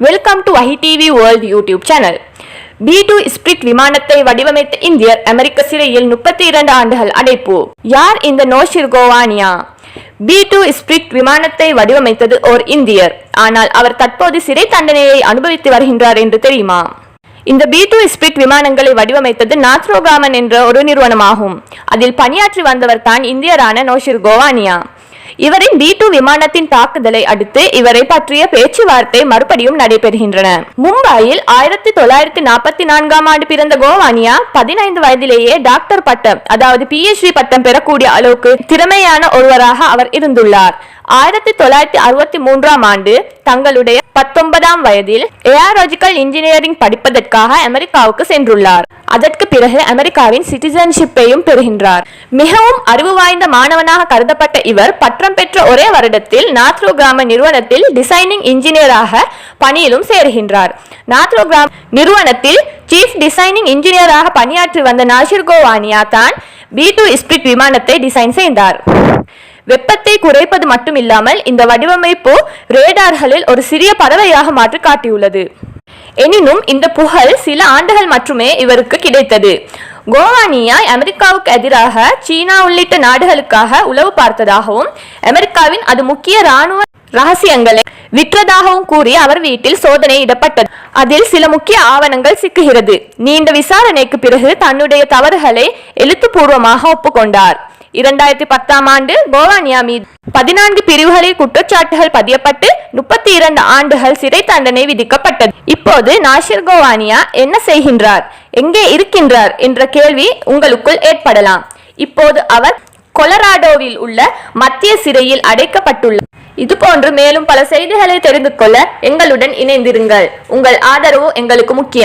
Welcome to Vahi TV world YouTube channel. B2 spirit விமானத்தை வடிவமைத்த இந்தியர் அமெரிக்க சிறையில் 32 ஆண்டுகள் அடைப்பு. யார் இந்த நோஷிர் கோவானியா? B2 ஸ்பிரிட் விமானத்தை வடிவமைத்தது ஓர் இந்தியர். ஆனால் அவர் தற்போது சிறை தண்டனையை அனுபவித்து வருகின்றார் என்று தெரியுமா? இந்த B2 ஸ்பிரிட் விமானங்களை வடிவமைத்தது நாத்ரோ கிராமன் என்ற ஒரு நிறுவனமாகும். அதில் பணியாற்றி வந்தவர் தான் இந்தியரான நோஷிர் கோவானியா. இவரின் B2 விமானத்தின் தாக்குதலை அடுத்து இவரை பற்றிய பேச்சுவார்த்தை மறுபடியும் நடைபெறுகின்றன. மும்பையில் 1944ஆம் ஆண்டு பிறந்த கோவானியா 15 வயதிலேயே டாக்டர் பட்டம், அதாவது PhD பட்டம் பெறக்கூடிய அளவுக்கு திறமையான ஒருவராக அவர் இருந்துள்ளார். 1963ஆம் ஆண்டு தங்களுடைய 19ஆம் வயதில் ஏரோநாட்டிக்கல் இன்ஜினியரிங் படிப்பதற்காக அமெரிக்காவுக்கு சென்றுள்ளார். அதற்கு பிறகு அமெரிக்காவின் சிட்டிசன்ஷிப்பையும் பெறுகின்றார். மிகவும் அறிவு வாய்ந்த மாணவனாக கருதப்பட்ட இவர் பட்டம் பெற்ற ஒரே வருடத்தில் நாத்ரோ கிராமன் நிறுவனத்தில் டிசைனிங் இன்ஜினியராக பணியிலும் சேருகின்றார். நாத்ரோ கிராமன் நிறுவனத்தில் சீஃப் டிசைனிங் இன்ஜினியராக பணியாற்றி வந்த நோஷிர் கோவானியா தான் B2 ஸ்பிரிட் விமானத்தை டிசைன் செய்தார். வெப்பத்தை குறைப்பது மட்டுமில்லாமல் இந்த வடிவமைப்பு ரேடார்களில் ஒரு சிறிய பறவையாக மாற்றி காட்டியுள்ளது. எனினும் இந்த புகழ் சில ஆண்டுகள் மட்டுமே இவருக்கு கிடைத்தது. கோவானியா அமெரிக்காவுக்கு எதிராக சீனா உள்ளிட்ட நாடுகளுக்காக உளவு பார்த்ததாகவும் அமெரிக்காவின் அது முக்கிய இராணுவ ரகசியங்களை விற்றதாகவும் கூறி அவர் வீட்டில் சோதனையிடப்பட்டது. அதில் சில முக்கிய ஆவணங்கள் சிக்குகிறது. நீண்ட விசாரணைக்கு பிறகு தன்னுடைய தவறுகளை எழுத்துப்பூர்வமாக ஒப்புக்கொண்டார். 2010ஆம் ஆண்டு கோவானியா மீது 14 பிரிவுகளில் குற்றச்சாட்டுகள் பதியப்பட்டு 32 ஆண்டுகள் சிறை தண்டனை விதிக்கப்பட்டது. இப்போது நோஷிர் கோவானியா என்ன செய்கின்றார், எங்கே இருக்கின்றார் என்ற கேள்வி உங்களுக்குள் ஏற்படலாம். இப்போது அவர் கொலராடோவில் உள்ள மத்திய சிறையில் அடைக்கப்பட்டுள்ளார். இதுபோன்று மேலும் பல செய்திகளை தெரிந்து கொள்ள எங்களுடன் இணைந்திருங்கள். உங்கள் ஆதரவு எங்களுக்கு முக்கியம்.